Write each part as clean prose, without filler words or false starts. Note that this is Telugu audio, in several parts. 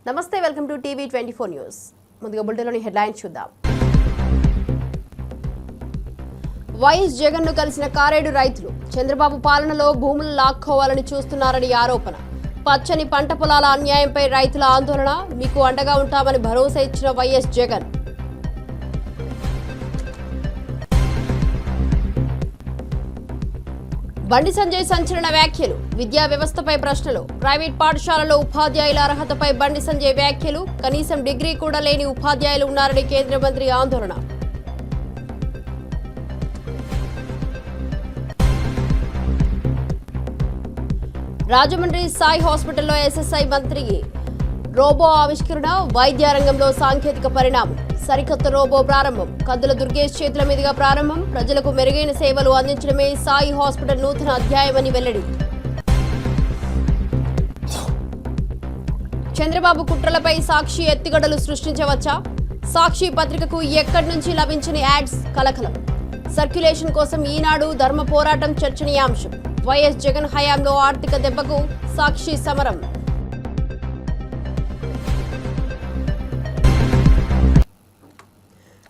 నమస్తే, వెల్కమ్ టు టీవీ 24 న్యూస్. ముందుగా బులెటిన్లోని హెడ్లైన్స్ చూద్దాం. వైఎస్ జగన్ ను కలిసిన కారేడు రైతులు చంద్రబాబు పాలనలో భూములు లాక్కోవాలని చూస్తున్నారని ఆరోపణ. పచ్చని పంట పొలాల అన్యాయంపై రైతుల ఆందోళన, మీకు అండగా ఉంటామని భరోసా ఇచ్చిన వైఎస్ జగన్. బండి సంజయ్ సంచలన వ్యాఖ్యలు, విద్యా వ్యవస్థపై ప్రశ్నలు. ప్రైవేట్ పాఠశాలలో ఉపాధ్యాయుల అర్హతపై బండి సంజయ్ వ్యాఖ్యలు, కనీసం డిగ్రీ కూడా లేని ఉపాధ్యాయులు ఉన్నారని కేంద్ర మంత్రి ఆందోళన. రాజమండ్రి సాయి హాస్పిటల్లో ఎస్ఎస్ఐ మంత్రి రోబో ఆవిష్కరణ, వైద్య రంగంలో సాంకేతిక పరిణామం. సరికొత్త రోబో ప్రారంభం, కందుల దుర్గేష్ చేతుల మీదుగా ప్రారంభం. ప్రజలకు మెరుగైన సేవలు అందించడమే సాయి హాస్పిటల్ నూతన అధ్యాయమని వెల్లడి. చంద్రబాబు కుట్రలపై సాక్షి ఎత్తుగడలు సృష్టించవచ్చా? సాక్షి పత్రికకు ఎక్కడి నుంచి లభించని యాడ్స్ కలకలం. సర్క్యులేషన్ కోసం ఈనాడు ధర్మ పోరాటం చర్చనీయాంశం. వైఎస్ జగన్ హయాంలో ఆర్థిక దెబ్బకు సాక్షి సమరం.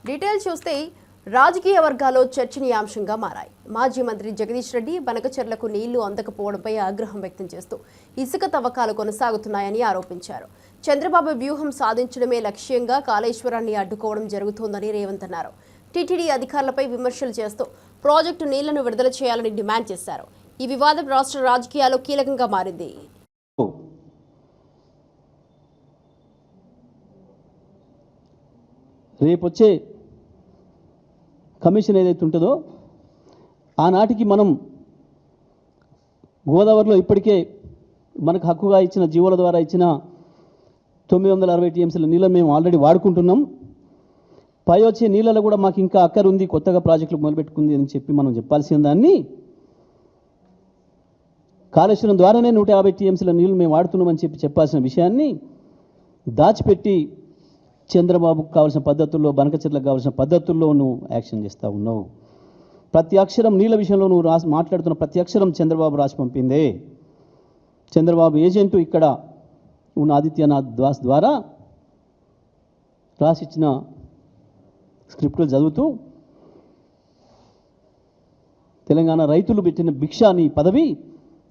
డీటెయిల్స్ చూస్తే రాజకీయ వర్గాల్లో చర్చనీయాంశంగా మారాయి. మాజీ మంత్రి జగదీష్ రెడ్డి బనకచెర్లకు నీళ్లు అందకపోవడంపై ఆగ్రహం వ్యక్తం చేస్తూ ఇసుక తవ్వకాలు కొనసాగుతున్నాయని ఆరోపించారు. చంద్రబాబు వ్యూహం సాధించడమే లక్ష్యంగా కాళేశ్వరాన్ని అడ్డుకోవడం జరుగుతోందని రేవంత్ అన్నారు. టీటీడీ అధికారులపై విమర్శలు చేస్తూ ప్రాజెక్టు నీళ్లను విడుదల చేయాలని డిమాండ్ చేశారు. ఈ వివాదం రాష్ట్ర రాజకీయాల్లో కీలకంగా మారింది. రేపొచ్చే కమిషన్ ఏదైతే ఉంటుందో ఆనాటికి మనం గోదావరిలో ఇప్పటికే మనకు హక్కుగా ఇచ్చిన జీవోల ద్వారా ఇచ్చిన 960 టీఎంసీల నీళ్ళని మేము ఆల్రెడీ వాడుకుంటున్నాం. పై వచ్చే నీళ్ళలో కూడా మాకు ఇంకా అక్కరుంది, కొత్తగా ప్రాజెక్టులు మొదలుపెట్టుకుంది అని చెప్పి మనం చెప్పాల్సిన దాన్ని కాళేశ్వరం ద్వారానే 150 టీఎంసీల నీళ్ళు మేము వాడుతున్నామని చెప్పాల్సిన విషయాన్ని దాచిపెట్టి చంద్రబాబుకు కావాల్సిన పద్ధతుల్లో, బనకచెర్లకు కావాల్సిన పద్ధతుల్లో నువ్వు యాక్షన్ చేస్తూ ఉన్నావు. ప్రతి అక్షరం నీళ్ళ విషయంలో నువ్వు మాట్లాడుతున్న ప్రతి అక్షరం చంద్రబాబు రాసి పంపిందే. చంద్రబాబు ఏజెంటు ఇక్కడ ఉన్న ఆదిత్యనాథ్ దాస్ ద్వారా రాసిచ్చిన స్క్రిప్టులు చదువుతూ తెలంగాణ రైతులు పెట్టిన భిక్ష నీ పదవి,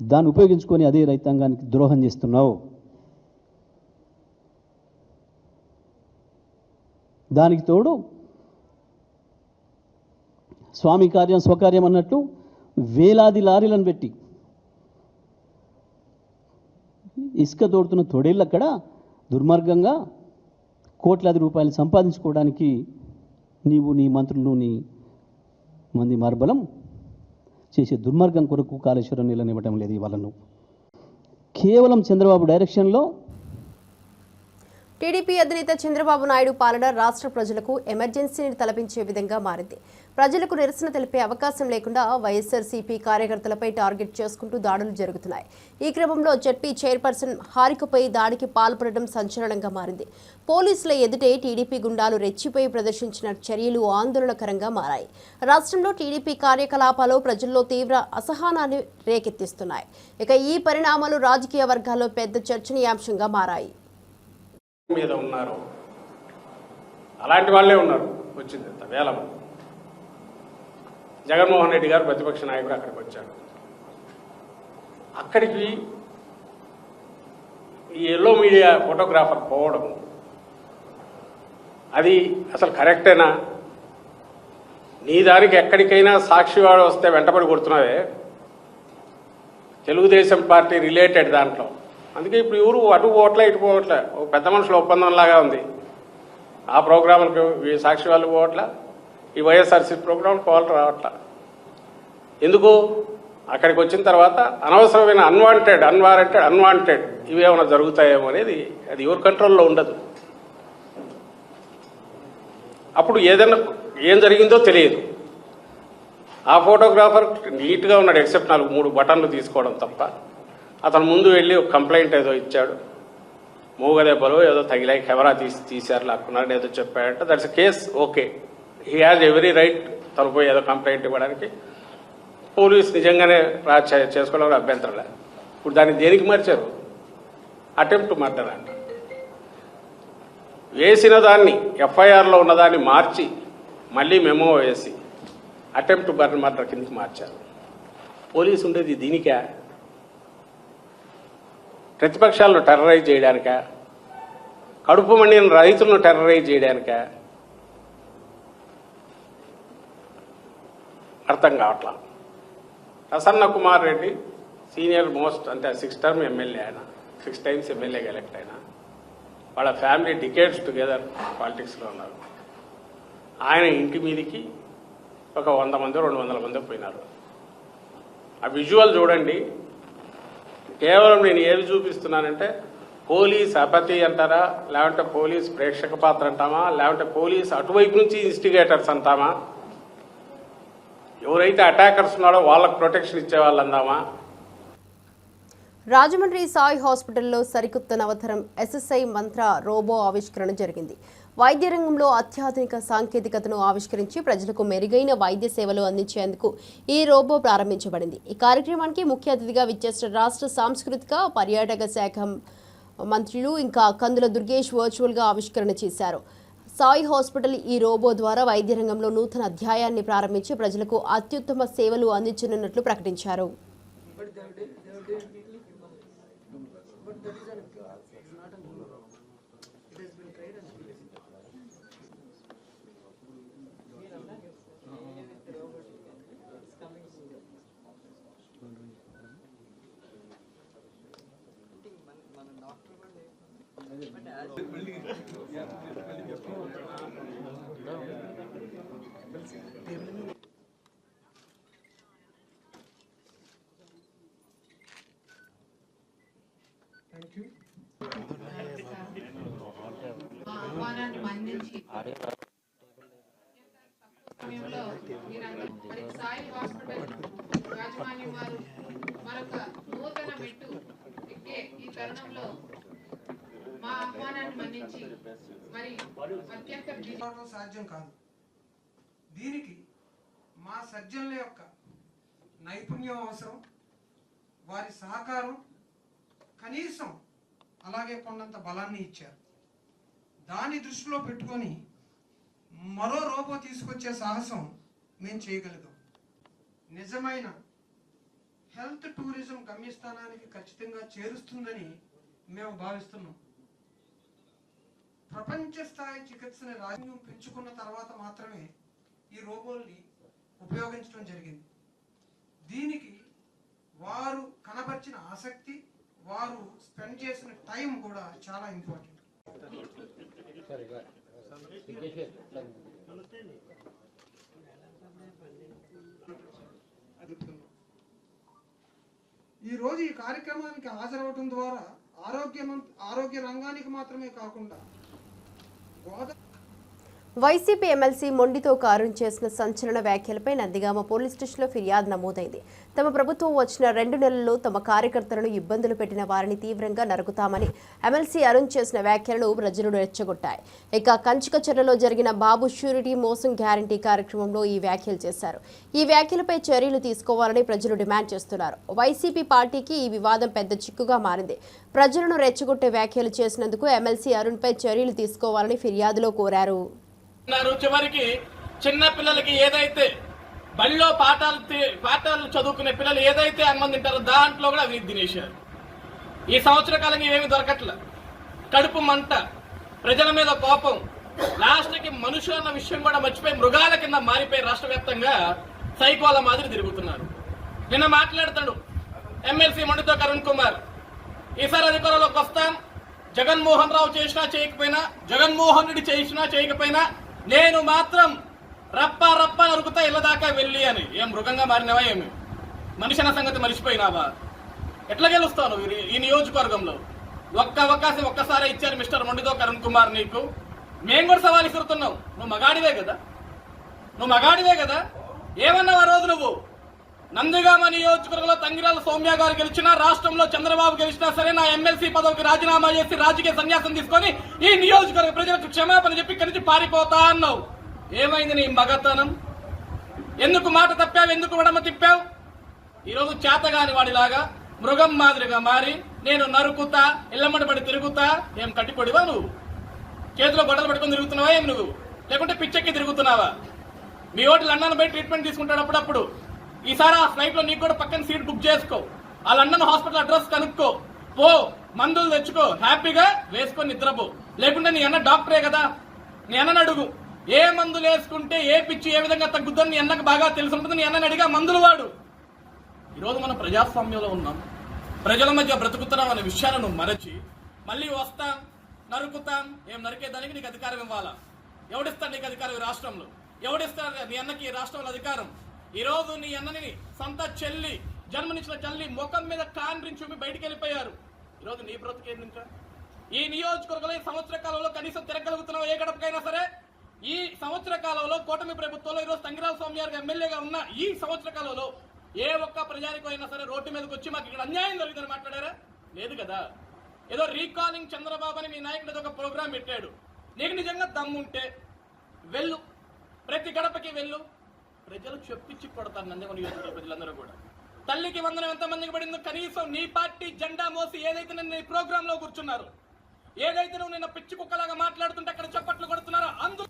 దాన్ని ఉపయోగించుకొని అదే రైతాంగానికి ద్రోహం చేస్తున్నావు. దానికి తోడు స్వామి కార్యం స్వకార్యం అన్నట్టు వేలాది లారీలను పెట్టి ఇసుక తోడుతున్న తొడేళ్ళు అక్కడ దుర్మార్గంగా కోట్లాది రూపాయలు సంపాదించుకోవడానికి నీవు, నీ మంత్రులు, నీ మంది మార్బలం చేసే దుర్మార్గం కొరకు కాళేశ్వరం నీళ్ళని ఇవ్వటం లేదు. ఇవాళ నువ్వు కేవలం చంద్రబాబు డైరెక్షన్లో టీడీపీ అధినేత చంద్రబాబు నాయుడు పాలన రాష్ట్ర ప్రజలకు ఎమర్జెన్సీని తలపించే విధంగా మారింది. ప్రజలకు నిరసన తెలిపే అవకాశం లేకుండా వైఎస్ఆర్సీపీ కార్యకర్తలపై టార్గెట్ చేసుకుంటూ దాడులు జరుగుతున్నాయి. ఈ క్రమంలో జెడ్పీ చైర్పర్సన్ హారికపై దాడికి పాల్పడడం సంచలనంగా మారింది. పోలీసుల ఎదుటే టీడీపీ గుండాలు రెచ్చిపోయి ప్రదర్శించిన చర్యలు ఆందోళనకరంగా మారాయి. రాష్ట్రంలో టీడీపీ కార్యకలాపాలు ప్రజల్లో తీవ్ర అసహనాన్ని రేకెత్తిస్తున్నాయి. ఇక ఈ పరిణామాలు రాజకీయ వర్గాల్లో పెద్ద చర్చనీయాంశంగా మారాయి. మీద ఉన్నారు, అలాంటి వాళ్ళే ఉన్నారు. వచ్చింది ఎంత వేల మంది. జగన్మోహన్ రెడ్డి గారు ప్రతిపక్ష నాయకుడు అక్కడికి వచ్చాడు. అక్కడికి ఈ ఎల్లో మీడియా ఫోటోగ్రాఫర్ పోవడం అది అసలు కరెక్టేనా? నీ దానికి ఎక్కడికైనా సాక్షివాడు వస్తే వెంటబడి కొడుతున్నావే. తెలుగుదేశం పార్టీ రిలేటెడ్ దాంట్లో. అందుకే ఇప్పుడు ఎవరు అటు పోవట్లే ఇటు పోవట్లే. ఒక పెద్ద మనుషుల ఒప్పందంలాగా ఉంది. ఆ ప్రోగ్రాంలకు సాక్షి వాళ్ళు పోవట్లే, ఈ వైఎస్ఆర్సీ ప్రోగ్రాంకి వాళ్ళు రావట్లే. ఎందుకు? అక్కడికి వచ్చిన తర్వాత అనవసరమైన అన్వాంటెడ్ ఇవేమైనా జరుగుతాయేమో అనేది అది ఎవరి కంట్రోల్లో ఉండదు. అప్పుడు ఏదైనా ఏం జరిగిందో తెలియదు. ఆ ఫోటోగ్రాఫర్ నీట్గా ఉన్నాడు, ఎక్సెప్ట్ 4-3 బటన్లు తీసుకోవడం తప్ప. అతను ముందు వెళ్ళి ఒక కంప్లైంట్ ఏదో ఇచ్చాడు, మూగదెబ్బలో ఏదో తగిలాయి, కెమెరా తీశారు, లాక్కున్నారని ఏదో చెప్పాడంటే that's a case. Okay, he has every right తను పోయి ఏదో కంప్లైంట్ ఇవ్వడానికి. పోలీస్ నిజంగానే చేసుకోవడం అభ్యంతరం లేదు. ఇప్పుడు దాన్ని దేనికి మార్చారు? అటెంప్ట్ మర్డర్ అంట. వేసిన దాన్ని ఎఫ్ఐఆర్లో ఉన్నదాన్ని మార్చి మళ్ళీ మెమో వేసి అటెంప్ట్ బర్న్ మర్డర్ కిందకి మార్చారు. పోలీసు ఉండేది దీనికా? ప్రతిపక్షాలను టెర్రరైజ్ చేయడానికా? కడుపు మండిన రైతులను టెర్రరైజ్ చేయడానికా? అర్థం కావట్లా. ప్రసన్న కుమార్ రెడ్డి సీనియర్ మోస్ట్, అంటే 6 టర్మ్ ఎమ్మెల్యే, ఆయన 6 టైమ్స్ ఎమ్మెల్యేగా ఎలక్ట్ అయినా. వాళ్ళ ఫ్యామిలీ డికేడ్స్ టుగెదర్ పాలిటిక్స్లో ఉన్నారు. ఆయన ఇంటి మీదకి ఒక 100 మంది 200 మంది పోయినారు. ఆ విజువల్ చూడండి. కేవలం నేను ఏది చూపిస్తున్నానంటే పోలీస్ అపతి అంటారా, లేకుంటే పోలీస్ ప్రేక్షక పాత్ర అంటామా, లేకుంటే పోలీస్ అటువైపు నుంచి ఇన్స్టిగేటర్స్ అంటామా, ఎవరైతే అటాకర్స్ ఉన్నాడో వాళ్ళకు ప్రొటెక్షన్ ఇచ్చే వాళ్ళు అందామా? రాజమండ్రి సాయి హాస్పిటల్లో సరికొత్త నవతరం ఎస్ఎస్ఐ మంత్ర రోబో ఆవిష్కరణ జరిగింది. వైద్య రంగంలో అత్యాధునిక సాంకేతికతను ఆవిష్కరించి ప్రజలకు మెరుగైన వైద్య సేవలు అందించేందుకు ఈ రోబో ప్రారంభించబడింది. ఈ కార్యక్రమానికి ముఖ్య అతిథిగా విచ్చేసిన రాష్ట్ర సాంస్కృతిక పర్యాటక శాఖ మంత్రులు ఇంకా కందుల దుర్గేష్ వర్చువల్గా ఆవిష్కరణ చేశారు. సాయి హాస్పిటల్ ఈ రోబో ద్వారా వైద్య రంగంలో నూతన అధ్యాయాన్ని ప్రారంభించి ప్రజలకు అత్యుత్తమ సేవలు అందించనున్నట్లు ప్రకటించారు. ఆహ్వానాన్ని మన్నించి సమయంలో మరి సాయి హాస్పిటల్ యాజమాన్యం వారు మరొక నూతన మెట్టు ఎక్కే ఈ తరుణంలో మా ఆహ్వానాన్ని మన్నించి మరి అత్యంత సాధ్యం కాదు. దీనికి మా సర్జన్ల యొక్క నైపుణ్యం అవసరం, వారి సహకారం, కనీసం అలాగే కొండంత బలాన్ని ఇచ్చారు. దాన్ని దృష్టిలో పెట్టుకొని మరో రోబో తీసుకొచ్చే సాహసం మేము చేయగలిగాం. నిజమైన హెల్త్ టూరిజం గమ్యస్థానానికి ఖచ్చితంగా చేరుస్తుందని మేము భావిస్తున్నాం. ప్రపంచ స్థాయి చికిత్సని రాజ్యం పెంచుకున్న తర్వాత మాత్రమే ఈ రోబోల్ని ఉపయోగించడం జరిగింది. దీనికి వారు కనబర్చిన ఆసక్తి, వారు స్పెండ్ చేసిన టైం కూడా చాలా ఇంపార్టెంట్. ఈరోజు ఈ కార్యక్రమానికి హాజరవడం ద్వారా ఆరోగ్య రంగానికి మాత్రమే కాకుండా వైసీపీ ఎమ్మెల్సీ మొండితో కారుణ్ చేసిన సంచలన వ్యాఖ్యలపై నందిగామ పోలీస్ స్టేషన్లో ఫిర్యాదు నమోదైంది. తమ ప్రభుత్వం వచ్చిన 2 నెలల్లో తమ కార్యకర్తలను ఇబ్బందులు పెట్టిన వారిని తీవ్రంగా నరుకుతామని ఎమ్మెల్సీ అరుణ్ చేసిన వ్యాఖ్యలను ప్రజలు రెచ్చగొట్టాయి. ఇక కంచికచర్లలో జరిగిన బాబు ష్యూరిటీ మోసం గ్యారంటీ కార్యక్రమంలో ఈ వ్యాఖ్యలు చేశారు. ఈ వ్యాఖ్యలపై చర్యలు తీసుకోవాలని ప్రజలు డిమాండ్ చేస్తున్నారు. వైసీపీ పార్టీకి ఈ వివాదం పెద్ద చిక్కుగా మారింది. ప్రజలను రెచ్చగొట్టే వ్యాఖ్యలు చేసినందుకు ఎమ్మెల్సీ అరుణ్పై చర్యలు తీసుకోవాలని ఫిర్యాదులో కోరారు. చివరికి చిన్న పిల్లలకి ఏదైతే బడిలో పాఠాలు చదువుకునే పిల్లలు ఏదైతే అన్నం తింటారో దాంట్లో కూడా అవినీతి తినేశారు. ఈ సంవత్సర కాలంగా ఏమీ దొరకట్ల. కడుపు మంట, ప్రజల మీద కోపం, లాస్ట్కి మనుషులు అన్న విషయం కూడా మర్చిపోయి మృగాల కింద మారిపోయి రాష్ట్ర వ్యాప్తంగా సైకోల మాదిరి తిరుగుతున్నారు. నిన్న మాట్లాడతాడు ఎమ్మెల్సీ మొండితో కరుణ్ కుమార్, ఈసారి అధికారంలోకి వస్తాం, జగన్మోహన్ రావు చేసినా చేయకపోయినా, జగన్మోహన్ రెడ్డి చేసినా చేయకపోయినా నేను మాత్రం రప్ప నరుకుతా ఇళ్ళ దాకా వెళ్ళి అని. ఏం మృగంగా మారినవా? ఏమి మనిషి అన్న సంగతి మర్చిపోయినావా? ఎట్లా గెలుస్తావు నువ్వు ఈ నియోజకవర్గంలో? ఒక్క అవకాశం ఒక్కసారి ఇచ్చారు మిస్టర్ మొండితో కరుణ్ కుమార్ నీకు. మేము కూడా సవాల్ ఇస్తున్నావు. నువ్వు మగాడివే కదా. ఏమన్నావు ఆ రోజు నువ్వు? నందిగామ నియోజకవర్గంలో తంగిరాల సౌమ్య గారు గెలిచినా, రాష్ట్రంలో చంద్రబాబు గెలిచినా సరే నా ఎమ్మెల్సీ పదవికి రాజీనామా చేసి రాజకీయ సన్యాసం తీసుకొని ఈ నియోజకవర్గ ప్రజలకు క్షమాపణ చెప్పి ఇక్కడి నుంచి పారిపోతా అన్నావు. ఏమైంది నీ మగతనం? ఎందుకు మాట తప్పావు? ఎందుకు వడమ తిప్పావు? ఈరోజు చేతగాని వాడిలాగా మృగం మాదిరిగా మారి నేను నరుకుతా, ఇళ్లమ్మడి పడి తిరుగుతా. ఏం కట్టిపొడివా నువ్వు? చేతిలో గొడవలు పెట్టుకొని తిరుగుతున్నావా ఏమి నువ్వు, లేకుంటే పిచ్చెక్కి తిరుగుతున్నావా? మీ ఓటు లండన్ పోయి ట్రీట్మెంట్ తీసుకుంటాడు అప్పుడప్పుడు. ఈసారి ఆ ఫ్లైట్ లో నీకు కూడా పక్కన సీట్ బుక్ చేసుకో, ఆ లండన్ హాస్పిటల్ అడ్రస్ కనుక్కో, పో మందులు తెచ్చుకో, హ్యాపీగా వేసుకొని నిద్రపో. లేకుంటే నీ అన్న డాక్టరే కదా, నీ అన్నని అడుగు ఏ మందులు వేసుకుంటే ఏ పిచ్చి ఏ విధంగా తగ్గుద్దని నీ అన్నకు బాగా తెలిసి ఉంటుంది. నీ అన్నని అడిగా మందులు వాడు. ఈరోజు మనం ప్రజాస్వామ్యంలో ఉన్నాం, ప్రజల మధ్య బ్రతుకుతున్నాం అనే విషయాలను మరచి మళ్ళీ వస్తాం నరుకుతాం. ఏం నరికేదానికి నీకు అధికారం ఇవ్వాలా? ఎవడిస్తాడు నీకు అధికారం ఈ రాష్ట్రంలో? ఎవడిస్తాడు నీ అన్నకి ఈ రాష్ట్రంలో అధికారం? ఈ రోజు నీ అన్నని సొంత చెల్లి, జన్మనిచ్చిన చెల్లి ముఖం మీద కాండ్రించి చూపి బయటికి వెళ్ళిపోయారు. ఈరోజు నీ బ్రతుకేంది? ఇంకా ఈ నియోజకవర్గంలో ఈ సంవత్సర కాలంలో కనీసం తిరగలుగుతున్నావు ఏ గడపకైనా సరే? ఈ సంవత్సర కాలంలో కూటమి ప్రభుత్వంలో ఈరోజు తంగిరాల స్వామి గారు ఎమ్మెల్యేగా ఉన్న ఈ సంవత్సర కాలంలో ఏ ఒక్క ప్రజానికో అయినా సరే రోడ్డు మీదకి వచ్చి మాకు ఇక్కడ అన్యాయం జరిగిందని మాట్లాడారా? లేదు కదా. ఏదో రీకాలింగ్ చంద్రబాబు అని మీ నాయకుడు ఒక ప్రోగ్రాం పెట్టాడు. నీకు నిజంగా దమ్ముంటే వెళ్ళు, ప్రతి గడపకి వెళ్ళు, ప్రజలు చెప్పించి కొడతారు. నందికొండ నియోజకవర్గ ప్రజలందరూ కూడా తల్లికి వందనం ఎంతమందికి పడిందో కనీసం నీ పార్టీ జెండా మోసి ఏదైతే నిన్న ఈ ప్రోగ్రామ్ లో కూర్చున్నారు, ఏదైతే నువ్వు నిన్న పిచ్చి కుక్కలాగా మాట్లాడుతుంటే అక్కడ చప్పట్లు కొడుతున్నారో అందులో.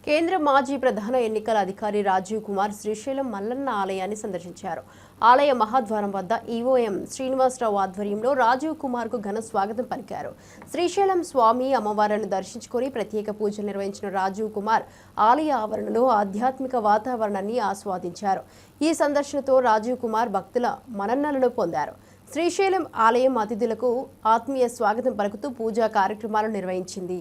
కేంద్ర మాజీ ప్రధాన ఎన్నికల అధికారి రాజీవ్ కుమార్ శ్రీశైలం మల్లన్న ఆలయాన్ని సందర్శించారు. ఆలయ మహాద్వారం వద్ద ఈవోఎం శ్రీనివాసరావు ఆధ్వర్యంలో రాజీవ్ కుమార్ కు ఘన స్వాగతం పలికారు. శ్రీశైలం స్వామి అమ్మవారిని దర్శించుకుని ప్రత్యేక పూజలు నిర్వహించిన రాజీవ్ కుమార్ ఆలయ ఆవరణలో ఆధ్యాత్మిక వాతావరణాన్ని ఆస్వాదించారు. ఈ సందర్శనతో రాజీవ్ కుమార్ భక్తుల మన్ననలను పొందారు. శ్రీశైలం ఆలయం అతిథులకు ఆత్మీయ స్వాగతం పలుకుతూ పూజా కార్యక్రమాలు నిర్వహించింది.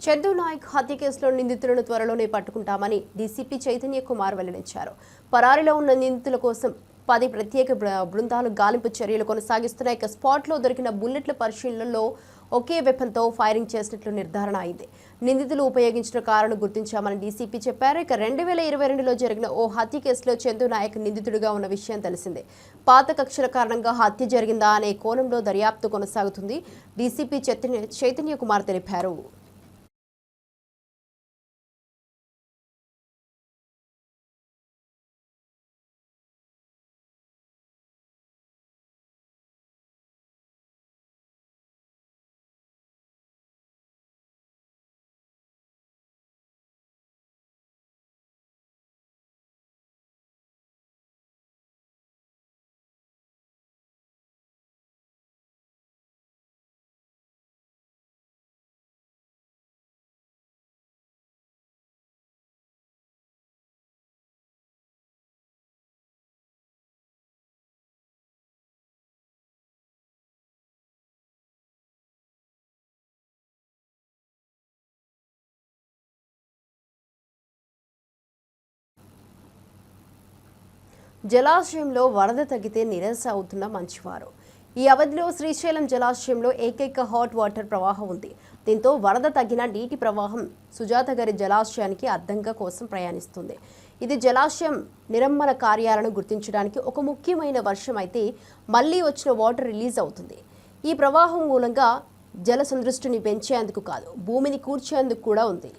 చందు నాయక్ హత్య కేసులో నిందితులను త్వరలోనే పట్టుకుంటామని డీసీపీ చైతన్య కుమార్ వెల్లడించారు. పరారీలో ఉన్న నిందితుల కోసం 10 ప్రత్యేక బృందాలు గాలింపు చర్యలు కొనసాగిస్తున్నాయి. ఇక స్పాట్లో దొరికిన బుల్లెట్ల పరిశీలనలో ఒకే వెపన్తో ఫైరింగ్ చేసినట్లు నిర్ధారణ అయింది. నిందితులు ఉపయోగించిన కారును గుర్తించామని డీసీపీ చెప్పారు. ఇక 2022లో జరిగిన ఓ హత్య కేసులో చందు నాయక్ నిందితుడిగా ఉన్న విషయం తెలిసిందే. పాత కక్షల కారణంగా హత్య జరిగిందా అనే కోణంలో దర్యాప్తు కొనసాగుతుంది. డీసీపీ చైతన్య కుమార్ తెలిపారు. జలాశయంలో వరద తగ్గితే నిరాశ అవుతున్న మంచివారు. ఈ అవధిలో శ్రీశైలం జలాశయంలో ఏకైక హాట్ వాటర్ ప్రవాహం ఉంది. దీంతో వరద తగ్గిన నీటి ప్రవాహం సుజాతగారి జలాశయానికి అద్దంగా కోసం ప్రయాణిస్తుంది. ఇది జలాశయం నిరమ్మన కార్యాలను గుర్తించడానికి ఒక ముఖ్యమైన వర్షం అయితే మళ్లీ వచ్చిన వాటర్ రిలీజ్ అవుతుంది. ఈ ప్రవాహం మూలంగా జల సందృష్టిని పెంచేందుకు కాదు, భూమిని కూర్చేందుకు కూడా ఉంది.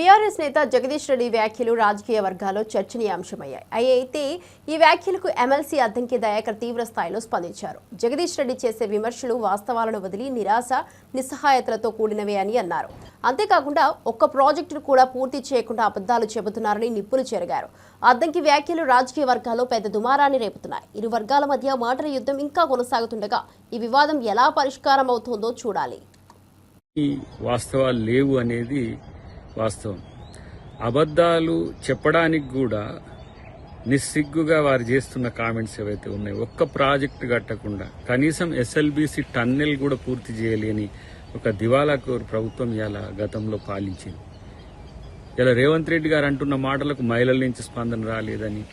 బీఆర్ఎస్ నేత జగదీష్ రెడ్డి వ్యాఖ్యలు రాజకీయ వర్గాల్లో చర్చనీయాంశమయ్యాయి. అయితే ఈ వ్యాఖ్యలకు ఎమ్మెల్సీ అద్దంకి దయాకర్ తీవ్ర స్థాయిలో స్పందించారు. జగదీష్ రెడ్డి చేసే విమర్శలు వాస్తవాలను వదిలి నిరాశ నిస్సహాయతలతో కూడినవే అని అన్నారు. అంతేకాకుండా ఒక్క ప్రాజెక్టును కూడా పూర్తి చేయకుండా అబద్ధాలు చెబుతున్నారని నిప్పులు చెరిగారు. అద్దంకి వ్యాఖ్యలు రాజకీయ వర్గాల్లో పెద్ద దుమారాన్ని రేపుతున్నాయి. ఇరు వర్గాల మధ్య మాటల యుద్ధం ఇంకా కొనసాగుతుండగా ఈ వివాదం ఎలా పరిష్కారం అవుతుందో చూడాలి. వాస్తవాలు లేవు అనేది వాస్తవం. అబద్ధాలు చెప్పడానికి కూడా నిస్సిగ్గుగా వారు చేస్తున్న కామెంట్స్ ఏవైతే ఉన్నాయో, ఒక్క ప్రాజెక్టు కట్టకుండా కనీసం ఎస్ఎల్బీసీ టన్నెల్ కూడా పూర్తి చేయలేని ఒక దివాలాకోరు ప్రభుత్వం ఇలా గతంలో పాలించింది. ఇలా రేవంత్ రెడ్డి గారు అంటున్న మాటలకు మహిళల నుంచి స్పందన రాలేదని,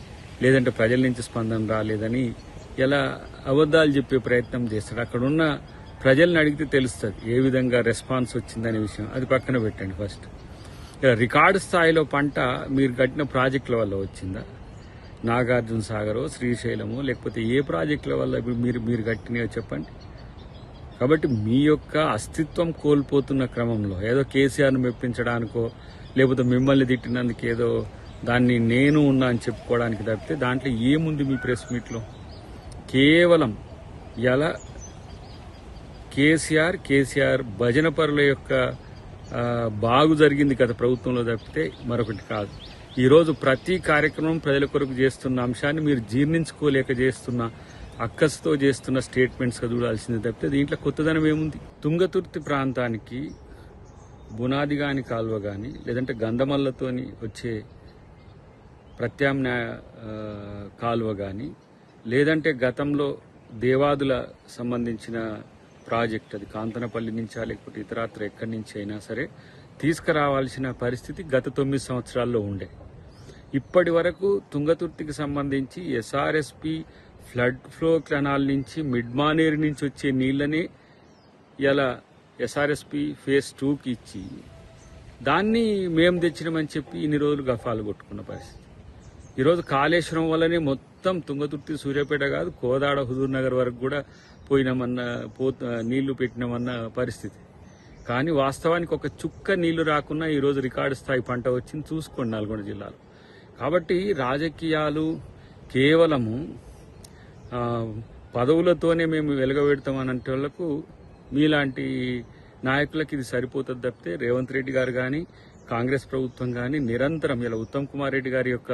లేదంటే ప్రజల నుంచి స్పందన రాలేదని ఇలా అబద్ధాలు చెప్పే ప్రయత్నం చేస్తాడు. అక్కడున్న ప్రజల్ని అడిగితే తెలుస్తుంది ఏ విధంగా రెస్పాన్స్ వచ్చిందనే విషయం. అది పక్కన పెట్టండి. ఫస్ట్ రికార్డు స్థాయిలో పంట మీరు కట్టిన ప్రాజెక్టుల వల్ల వచ్చిందా? నాగార్జున సాగరో, శ్రీశైలమో, లేకపోతే ఏ ప్రాజెక్టుల వల్ల మీరు కట్టినాయో చెప్పండి. కాబట్టి మీ యొక్క అస్తిత్వం కోల్పోతున్న క్రమంలో ఏదో కేసీఆర్ను మెప్పించడానికో, లేకపోతే మిమ్మల్ని తిట్టినందుకు ఏదో దాన్ని నేను ఉన్నా అని చెప్పుకోవడానికి తప్పితే దాంట్లో ఏముంది మీ ప్రెస్ మీట్లో? కేవలం ఎలా కేసీఆర్ భజన పరుల యొక్క బాగు జరిగింది గత ప్రభుత్వంలో తప్పితే మరొకటి కాదు. ఈరోజు ప్రతి కార్యక్రమం ప్రజల కొరకు చేస్తున్న అంశాన్ని మీరు జీర్ణించుకోలేక చేస్తున్న అక్కసుతో చేస్తున్న స్టేట్మెంట్స్గా చూడాల్సింది తప్పితే దీంట్లో కొత్తదనం ఏముంది? తుంగతుర్తి ప్రాంతానికి బునాది గాని కాలువ కానీ, లేదంటే గంధమల్లతోని వచ్చే ప్రత్యామ్నాయ కాలువ కానీ, లేదంటే గతంలో దేవాదుల సంబంధించిన ప్రాజెక్ట్, అది కాంతనపల్లి నుంచా లేకపోతే ఇతరత్ర ఎక్కడి నుంచి అయినా సరే తీసుకురావాల్సిన పరిస్థితి గత 9 సంవత్సరాల్లో ఉండే. ఇప్పటి వరకు తుంగతుర్తికి సంబంధించి ఎస్ఆర్ఎస్పి ఫ్లడ్ ఫ్లో కెనాల్ నుంచి మిడ్ మానేరు నుంచి వచ్చే నీళ్లనే ఇలా ఎస్ఆర్ఎస్పి ఫేజ్ 2కి ఇచ్చి దాన్ని మేము తెచ్చినామని చెప్పి ఇన్ని రోజులు గఫాలు కొట్టుకున్న పరిస్థితి. ఈరోజు కాళేశ్వరం వల్లనే మొత్తం తుంగతుర్తి, సూర్యాపేట కాదు కోదాడ, హుజూర్ నగర్ వరకు కూడా పోయినామన్న నీళ్లు పెట్టినామన్న పరిస్థితి. కానీ వాస్తవానికి ఒక చుక్క నీళ్లు రాకున్నా ఈరోజు రికార్డు స్థాయి పంట వచ్చింది. చూసుకోండి నల్గొండ జిల్లాలో. కాబట్టి రాజకీయాలు కేవలము పదవులతోనే మేము వెలగబెడతామనంటే వాళ్ళకు, మీలాంటి నాయకులకు ఇది సరిపోతుంది తప్పితే రేవంత్ రెడ్డి గారు కానీ, కాంగ్రెస్ ప్రభుత్వం కానీ నిరంతరం ఇలా ఉత్తమ్ కుమార్ రెడ్డి గారి యొక్క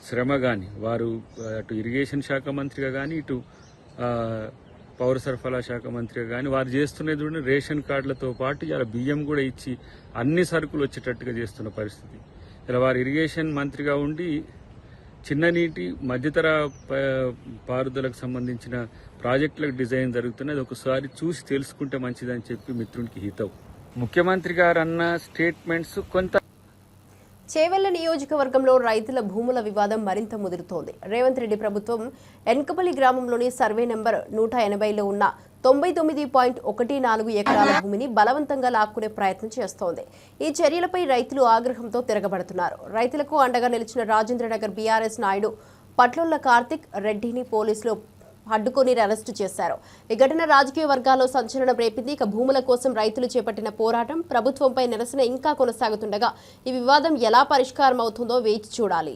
శ్రమ కానీ, వారు అటు ఇరిగేషన్ శాఖ మంత్రిగా కానీ, ఇటు పౌర సరఫరా శాఖ మంత్రిగా కానీ వారు చేస్తున్నది చూడండి. రేషన్ కార్డులతో పాటు ఇలా బియ్యం కూడా ఇచ్చి అన్ని సరుకులు వచ్చేటట్టుగా చేస్తున్న పరిస్థితి. ఇలా వారు ఇరిగేషన్ మంత్రిగా ఉండి చిన్న నీటి మధ్యతర పారుదలకు సంబంధించిన ప్రాజెక్టులకు డిజైన్ జరుగుతున్నది. ఒకసారి చూసి తెలుసుకుంటే మంచిదని చెప్పి మిత్రునికి హితవు. ముఖ్యమంత్రి గారు అన్న స్టేట్మెంట్స్ కొంత చేవెళ్ల నియోజకవర్గంలో రైతుల భూముల వివాదం మరింత ముదురుతోంది. రేవంత్ రెడ్డి ప్రభుత్వం ఎన్కపల్లి గ్రామంలోని సర్వే నెంబర్ 180లో ఉన్న 99.14 ఎకరాల భూమిని బలవంతంగా లాక్కునే ప్రయత్నం చేస్తోంది. ఈ చర్యలపై రైతులు ఆగ్రహంతో తిరగబడుతున్నారు. రైతులకు అండగా నిలిచిన రాజేంద్రనగర్ బీఆర్ఎస్ నాయుడు పట్లొల్ల కార్తిక్ రెడ్డిని పోలీసులు అడ్డుకొని అరెస్టు చేశారు. ఈ ఘటన రాజకీయ వర్గాల్లో సంచలనం రేపింది. ఇక భూముల కోసం రైతులు చేపట్టిన పోరాటం, ప్రభుత్వంపై నిరసన ఇంకా కొనసాగుతుండగా ఈ వివాదం ఎలా పరిష్కారం అవుతుందో వేచి చూడాలి.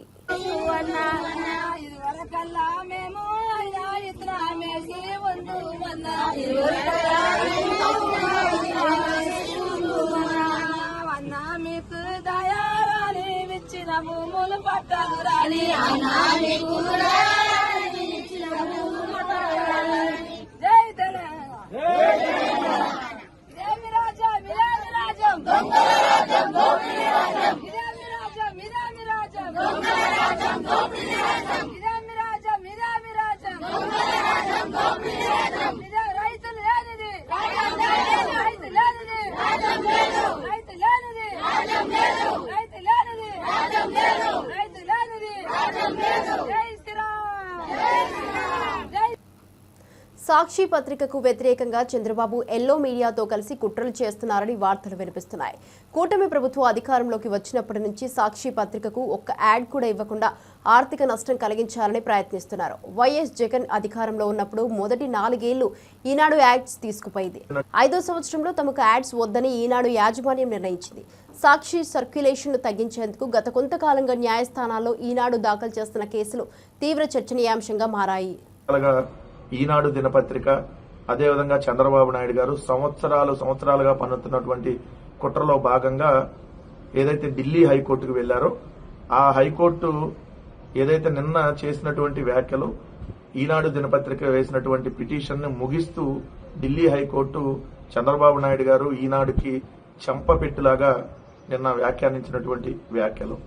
సాక్షి పత్రికకు వ్యతిరేకంగా చంద్రబాబు ఎల్లో మీడియాతో కలిసి కుట్రలు చేస్తున్నారని వార్తలు వినిపిస్తున్నాయి. కూటమి ప్రభుత్వం అధికారంలోకి వచ్చినప్పటి నుంచి సాక్షి పత్రికకు ఒక్క యాడ్ కూడా ఇవ్వకుండా ఆర్థిక నష్టం కలిగించాలని ప్రయత్నిస్తున్నారు. వైఎస్ జగన్ అధికారంలో ఉన్నప్పుడు మొదటి 4 ఏళ్లు ఈనాడు యాడ్స్ తీసుకుపోయింది. 5వ సంవత్సరంలో తమకు యాడ్స్ వద్దని ఈనాడు యాజమాన్యం నిర్ణయించింది. సాక్షి సర్క్యులేషన్ను తగ్గించేందుకు గత కొంతకాలంగా న్యాయస్థానాల్లో ఈనాడు దాఖలు చేస్తున్న కేసులు తీవ్ర చర్చనీయాంశంగా మారాయి. ఈనాడు దినపత్రిక అదేవిధంగా చంద్రబాబు నాయుడు గారు సంవత్సరాలుగా పన్నుతున్నటువంటి కుట్రలో భాగంగా ఏదైతే ఢిల్లీ హైకోర్టుకు వెళ్లారో ఆ హైకోర్టు ఏదైతే నిన్న చేసినటువంటి వ్యాఖ్యలు ఈనాడు దినపత్రిక వేసినటువంటి పిటిషన్ ని ముగిస్తూ ఢిల్లీ హైకోర్టు చంద్రబాబు నాయుడు గారు ఈనాడుకి చెంపపెట్టులాగా నిన్న వ్యాఖ్యానించినటువంటి వ్యాఖ్యలు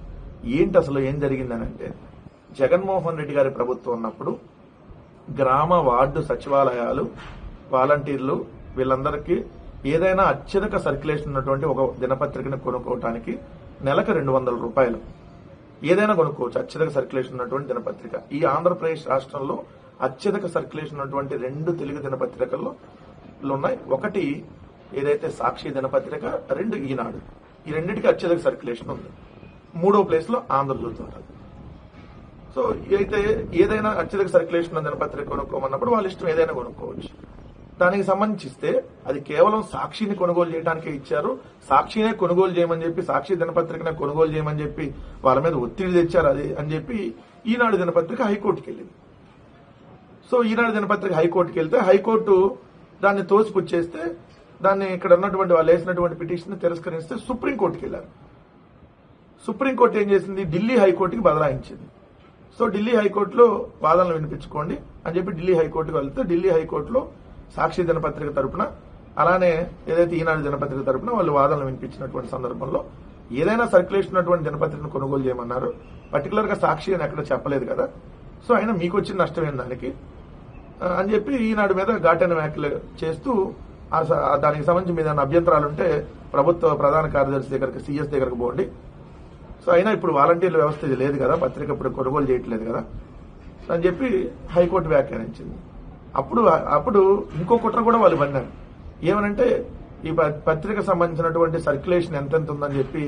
ఏంటి, అసలు ఏం జరిగిందనంటే జగన్మోహన్ రెడ్డి గారి ప్రభుత్వం ఉన్నప్పుడు గ్రామ వార్డు సచివాలయాలు వాలంటీర్లు వీళ్ళందరికీ ఏదైనా అత్యధిక సర్క్యులేషన్ ఉన్నటువంటి ఒక దినపత్రికను కొనుక్కోవటానికి నెలకు 200 రూపాయలు ఏదైనా కొనుక్కోవచ్చు. అత్యధిక సర్క్యులేషన్ ఉన్నటువంటి దినపత్రిక ఈ ఆంధ్రప్రదేశ్ రాష్ట్రంలో అత్యధిక సర్క్యులేషన్ ఉన్నటువంటి 2 తెలుగు దినపత్రికల్లో ఉన్నాయి. ఒకటి ఏదైతే సాక్షి దినపత్రిక, 2 ఈనాడు. ఈ రెండింటికి అత్యధిక సర్క్యులేషన్ ఉంది. 3వ ప్లేస్ లో ఆంధ్రజ్యోతి ఉంటుంది. సో అయితే ఏదైనా అత్యధిక సర్క్యులేషన్ ఉన్న దినపత్రిక కొనుక్కోమన్నప్పుడు వాళ్ళ ఇష్టం ఏదైనా కొనుక్కోవచ్చు. దానికి సంబంధించిస్తే అది కేవలం సాక్షిని కొనుగోలు చేయడానికే ఇచ్చారు. సాక్షినే కొనుగోలు చేయమని చెప్పి, సాక్షి దినపత్రికనే కొనుగోలు చేయమని చెప్పి వాళ్ళ మీద ఒత్తిడి తెచ్చారు అది అని చెప్పి ఈనాడు దినపత్రిక హైకోర్టుకి వెళ్ళింది. సో ఈనాడు దినపత్రిక హైకోర్టుకి వెళ్తే హైకోర్టు దాన్ని తోసిపుచ్చేస్తే దాన్ని ఇక్కడ ఉన్నటువంటి వాళ్ళు వేసినటువంటి పిటిషన్ తిరస్కరిస్తే సుప్రీంకోర్టుకి వెళ్లారు. సుప్రీంకోర్టు ఏం చేసింది, ఢిల్లీ హైకోర్టుకి బదలాయించింది. సో ఢిల్లీ హైకోర్టులో వాదనలు వినిపించుకోండి అని చెప్పి ఢిల్లీ హైకోర్టుకు వెళ్తే ఢిల్లీ హైకోర్టులో సాక్షి దినపత్రిక తరపున అలానే ఏదైతే ఈనాడు దినపత్రిక తరపున వాళ్ళు వాదనలు వినిపించినటువంటి సందర్భంలో ఏదైనా సర్క్యులేషన్ ఉన్నటువంటి దినపత్రికను కొనుగోలు చేయమన్నారు. పర్టికులర్ గా సాక్షి అని ఎక్కడ చెప్పలేదు కదా. సో అయినా మీకు వచ్చిన నష్టమైన దానికి అని చెప్పి ఈనాడు మీద ఘాటైన వ్యాఖ్యలు చేస్తూ దానికి సంబంధించి మీద అభ్యంతరాలుంటే ప్రభుత్వ ప్రధాన కార్యదర్శి దగ్గరకు, సీఎస్ దగ్గరకు పోండి. సో అయినా ఇప్పుడు వాలంటీర్ల వ్యవస్థ ఇది లేదు కదా, పత్రిక ఇప్పుడు కొనుగోలు చేయట్లేదు కదా అని చెప్పి హైకోర్టు వ్యాఖ్యానించింది. అప్పుడు ఇంకో కుట్ర కూడా వాళ్ళు పన్నారు. ఏమనంటే ఈ పత్రిక సంబంధించినటువంటి సర్క్యులేషన్ ఎంతెంత ఉందని చెప్పి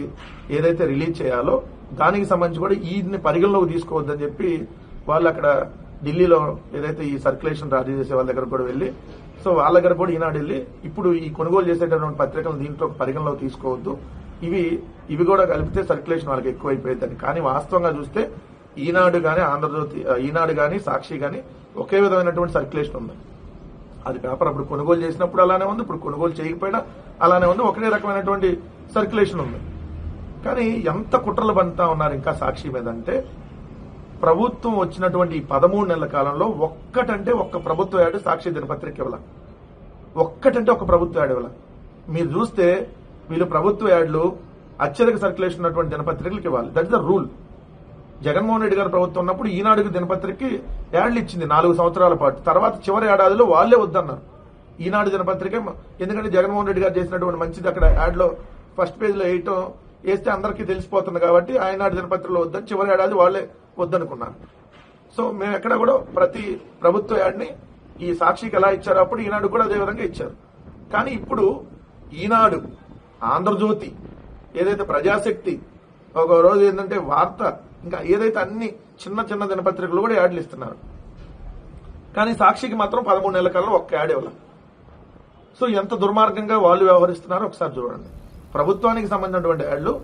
ఏదైతే రిలీజ్ చేయాలో దానికి సంబంధించి కూడా ఈని పరిగణలోకి తీసుకోవద్దని చెప్పి వాళ్ళు అక్కడ ఢిల్లీలో ఏదైతే ఈ సర్క్యులేషన్ రాజీ చేసే వాళ్ళ దగ్గర కూడా వెళ్లి, సో వాళ్ళ దగ్గర కూడా ఈనాడు వెళ్ళి ఇప్పుడు ఈ కొనుగోలు చేసేటటువంటి పత్రికలు దీంట్లో పరిగణలోకి తీసుకోవద్దు, ఇవి కూడా కలిపితే సర్క్యులేషన్ వాళ్ళకి ఎక్కువైపోయిందని. కానీ వాస్తవంగా చూస్తే ఈనాడు గానీ ఆంధ్రజ్యోతి, ఈనాడు గానీ సాక్షి గానీ ఒకే విధమైనటువంటి సర్క్యులేషన్ ఉంది. అది పేపర్ అప్పుడు కొనుగోలు చేసినప్పుడు అలానే ఉంది, ఇప్పుడు కొనుగోలు చేయకపోయినా అలానే ఉంది, ఒకే రకమైనటువంటి సర్క్యులేషన్ ఉంది. కానీ ఎంత కుట్రలు బంతా ఉన్నారు ఇంకా సాక్షి మీద అంటే, ప్రభుత్వం వచ్చినటువంటి ఈ 13 నెలల కాలంలో ఒక్క ప్రభుత్వ యాడ్ సాక్షి దినపత్రిక ఇవ్వాల, ఒక్క ప్రభుత్వ యాడ్ ఇవ్వాల. మీరు చూస్తే వీళ్ళు ప్రభుత్వ యాడ్లు అత్యధిక సర్క్యులేషన్ ఉన్నటువంటి దినపత్రికలకు ఇవ్వాలి. That is the rule. Jaganmohan Reddy గారి ప్రభుత్వం ఉన్నప్పుడు ఈనాడుకి దినపత్రికకి యాడ్లు ఇచ్చింది 4 సంవత్సరాల పాటు. తర్వాత చివరి ఏడాదిలో వాళ్లే వద్దన్నారు ఈనాడు దినపత్రిక. ఎందుకంటే జగన్మోహన్ రెడ్డి గారు చేసినటువంటి మంచిది అక్కడ యాడ్ లో ఫస్ట్ పేజ్ లో వేస్తే అందరికీ తెలిసిపోతుంది కాబట్టి ఈనాడు దినపత్రికలో వద్దని చివరి ఏడాది వాళ్లే వద్దనుకున్నారు. సో మేము ఎక్కడ కూడా ప్రతి ప్రభుత్వ యాడ్ని ఈ సాక్షికి ఎలా ఇచ్చారో అప్పుడు ఈనాడు కూడా అదే విధంగా ఇచ్చారు. కానీ ఇప్పుడు ఈనాడు, ఆంధ్రజ్యోతి, ఏదైతే ప్రజాశక్తి, ఒక రోజు ఏంటంటే వార్త, ఇంకా ఏదైతే అన్ని చిన్న దినపత్రికలు కూడా యాడ్లు ఇస్తున్నారు. కానీ సాక్షికి మాత్రం 13 నెలల కాలంలో ఒక్క యాడ్ ఇవ్వాలి. సో ఎంత దుర్మార్గంగా వాళ్ళు వ్యవహరిస్తున్నారో ఒకసారి చూడండి. ప్రభుత్వానికి సంబంధించినటువంటి యాడ్లు.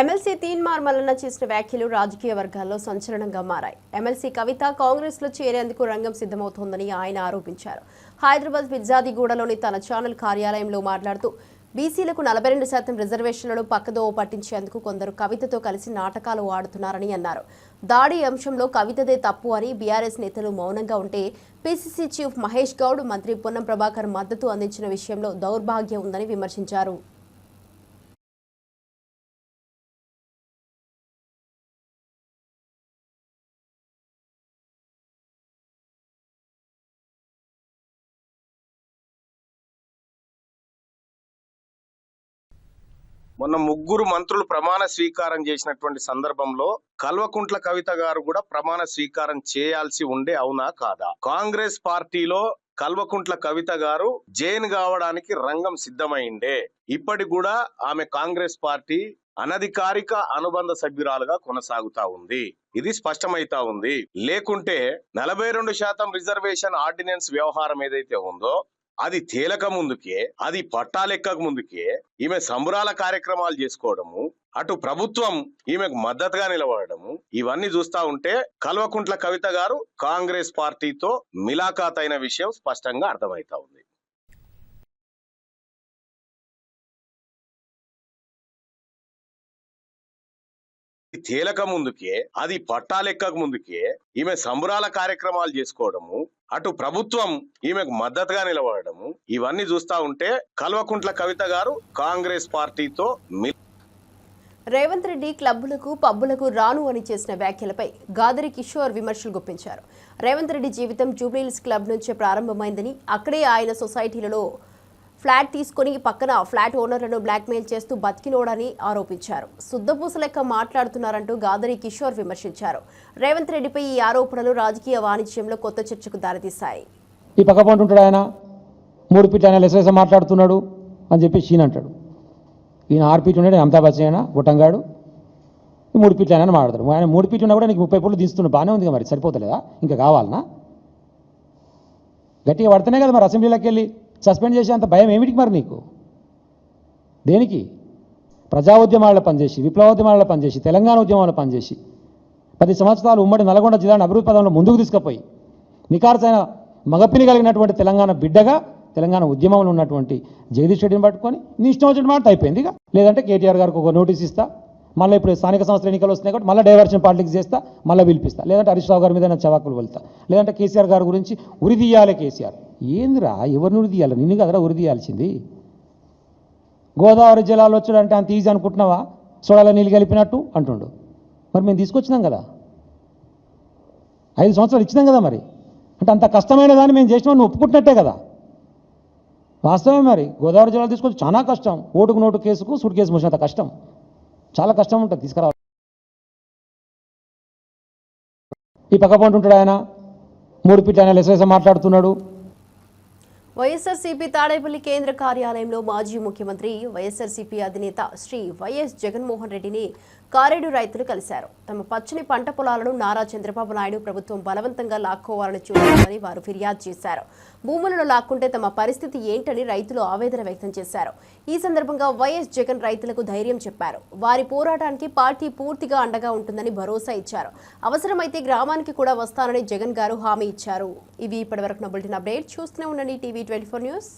ఎమ్మెల్సీ తీన్మార్ మల్లన్న చేసిన వ్యాఖ్యలు రాజకీయ వర్గాల్లో సంచలనంగా మారాయి. ఎమ్మెల్సీ కవిత కాంగ్రెస్ లో చేరేందుకు రంగం సిద్ధమవుతోందని ఆయన ఆరోపించారు. హైదరాబాద్ పిజ్జాదిగూడలోని తన ఛానల్ కార్యాలయంలో మాట్లాడుతూ బీసీలకు 42% రిజర్వేషన్లను పక్కదోవ పట్టించేందుకు కొందరు కవితతో కలిసి నాటకాలు ఆడుతున్నారని అన్నారు. దాడి అంశంలో కవితదే తప్పు అని బీఆర్ఎస్ నేతలు మౌనంగా ఉంటే పీసీసీ చీఫ్ మహేష్ గౌడ్, మంత్రి పొన్నం ప్రభాకర్ మద్దతు అందించిన విషయంలో దౌర్భాగ్యం ఉందని విమర్శించారు. మొన్న ముగ్గురు మంత్రులు ప్రమాణ స్వీకారం చేసినటువంటి సందర్భంలో కల్వకుంట్ల కవిత గారు కూడా ప్రమాణ స్వీకారం చేయాల్సి ఉండే, అవునా కాదా? కాంగ్రెస్ పార్టీలో కల్వకుంట్ల కవిత గారు జైన్ కావడానికి రంగం సిద్ధమైండే. ఇప్పటికి కూడా ఆమె కాంగ్రెస్ పార్టీ అనధికారిక అనుబంధ సభ్యురాలుగా కొనసాగుతా ఉంది. ఇది స్పష్టమైతా ఉంది. లేకుంటే 42% రిజర్వేషన్ ఆర్డినెన్స్ వ్యవహారం ఏదైతే ఉందో అది తేలక ముందుకే, అది పట్టాలెక్కక ముందుకే ఈమె సంబరాల కార్యక్రమాలు చేసుకోవడము, అటు ప్రభుత్వం ఈమెకు మద్దతుగా నిలబడము, ఇవన్నీ చూస్తా ఉంటే కల్వకుంట్ల కవిత గారు కాంగ్రెస్ పార్టీతో మిలాఖాత్ అయిన విషయం స్పష్టంగా అర్థమైతా ఉంది. తేలక ముందుకే, అది పట్టాలెక్కక ముందుకే ఈమె సంబరాల కార్యక్రమాలు చేసుకోవడము, అటు ప్రభుత్వం ఈమెకు మద్దతుగా నిలబడము, ఇవన్నీ చూస్తా ఉంటే కల్వకుంట్ల కవిత గారు కాంగ్రెస్ పార్టీతో రేవంత్ రెడ్డి క్లబ్బులకు పబ్బులకు రాను అని చేసిన వ్యాఖ్యలపై గాదరి కిషోర్ విమర్శలు గుప్పించారు. రేవంత్ రెడ్డి జీవితం జూబ్లీహిల్స్ క్లబ్ నుంచే ప్రారంభమైందని, అక్కడే ఆయన సొసైటీలలో ఫ్లాట్ తీసుకుని పక్కన ఫ్లాట్ ఓనర్లను బ్లాక్మెయిల్ చేస్తూ బతికినోడని ఆరోపించారు. శుద్ధపూస లెక్క మాట్లాడుతున్నారంటూ గాదరి కిషోర్ విమర్శించారు. రేవంత్ రెడ్డిపై ఈ ఆరోపణలు రాజకీయ వాణిజ్యంలో కొత్త చర్చకు దారితీశాయి. ఈ పక్క పంటుంటాడు ఆయన 3 ఫీట్ ఆయన లెసలేస మాట్లాడుతున్నాడు అని చెప్పి షీన్ అంటాడు. ఈయన 6 ఫీట్ ఉన్నాడు, అమితాబ్ బచ్చన్ అయినా గుట్టంగాడు 3 ఫీట్లు ఆయన మాట్లాడతాడు. ఆయన 3 ఫీట్ ఉన్నా కూడా నీకు 30 ఫీట్లు తీస్తున్నాడు, బాగానే ఉంది. మరి సరిపోతలేదా? ఇంకా కావాలనా? గట్టిగా పడితేనే కదా మరి అసెంబ్లీలోకి వెళ్ళి సస్పెండ్ చేసే అంత భయం ఏమిటికి మరి నీకు? దేనికి? ప్రజా ఉద్యమాలలో పనిచేసి, విప్లవోద్యమాలలో పనిచేసి, తెలంగాణ ఉద్యమాలలో పనిచేసి 10 సంవత్సరాలు ఉమ్మడి నల్గొండ జిల్లాను అభివృద్ధి పదంలో ముందుకు తీసుకుపోయి నికార్సైన మగపిని కలిగినటువంటి తెలంగాణ బిడ్డగా తెలంగాణ ఉద్యమంలో ఉన్నటువంటి జగదీష్ రెడ్డిని పట్టుకొని నీ ఇష్టం వచ్చిన మాట అయిపోయింది. ఇక లేదంటే కేటీఆర్ గారికి ఒక నోటీస్ ఇస్తా, మళ్ళీ ఇప్పుడు స్థానిక సంస్థల ఎన్నికలు వస్తున్నాయి కాబట్టి మళ్ళీ డైవర్షన్ పాలిటిక్స్ చేస్తా, మళ్ళీ పిలిపిస్తా, లేదంటే హరీష్ రావు గారి మీద చవాకులు వెళ్తా, లేదంటే కేసీఆర్ గారి గురించి ఉరి తీయాలి. కేసీఆర్ ఏందిరా, ఎవరిని ఉరి తీయాలి? నిన్ను కదరా ఉరి తీయాల్సింది. గోదావరి జలాలు వచ్చాడంటే అంత ఈజీ అనుకుంటున్నావా? సోడాలో నీళ్ళు కలిపినట్టు అంటుండు. మరి మేము తీసుకొచ్చినాం కదా, 5 సంవత్సరాలు ఇచ్చినాం కదా. మరి అంటే అంత కష్టమైన దాన్ని మేము చేసినా నువ్వు ఒప్పుకుంటున్నట్టే కదా. వాస్తవమే. మరి గోదావరి జలాలు తీసుకొచ్చి చాలా కష్టం. ఓటుకు నోటు కేసుకు సూట్ కేసు మోసినంత కష్టం, చాలా కష్టం ఉంటుంది తీసుకురావాలి. ఈ పక్క పంటుంటాడు ఆయన 3 ఫీట్ ఆయన లెసలేస మాట్లాడుతున్నాడు. వైఎస్ఆర్సీపీ తాడేపల్లి కేంద్ర కార్యాలయంలో మాజీ ముఖ్యమంత్రి వైఎస్ఆర్సీపీ అధినేత శ్రీ వైఎస్ జగన్మోహన్ రెడ్డిని కారేడు రైతులు కలిశారు. తమ పచ్చని పంట పొలాలను నారా చంద్రబాబు నాయుడు ప్రభుత్వం బలవంతంగా లాక్కోవాలని చూస్తుందని వారు ఫిర్యాదు చేశారు. భూములను లాక్కుంటే తమ పరిస్థితి ఏంటని రైతులు ఆవేదన వ్యక్తం చేశారు. ఈ సందర్భంగా వైఎస్ జగన్ రైతులకు ధైర్యం చెప్పారు. వారి పోరాటానికి పార్టీ పూర్తిగా అండగా ఉంటుందని భరోసా ఇచ్చారు. అవసరమైతే గ్రామానికి కూడా వస్తానని జగన్ గారు హామీ ఇచ్చారు. ఇవి ఇప్పటివరకు బులెటిన్ అప్డేట్. చూస్తూనే ఉండండి టీవీ 24 న్యూస్.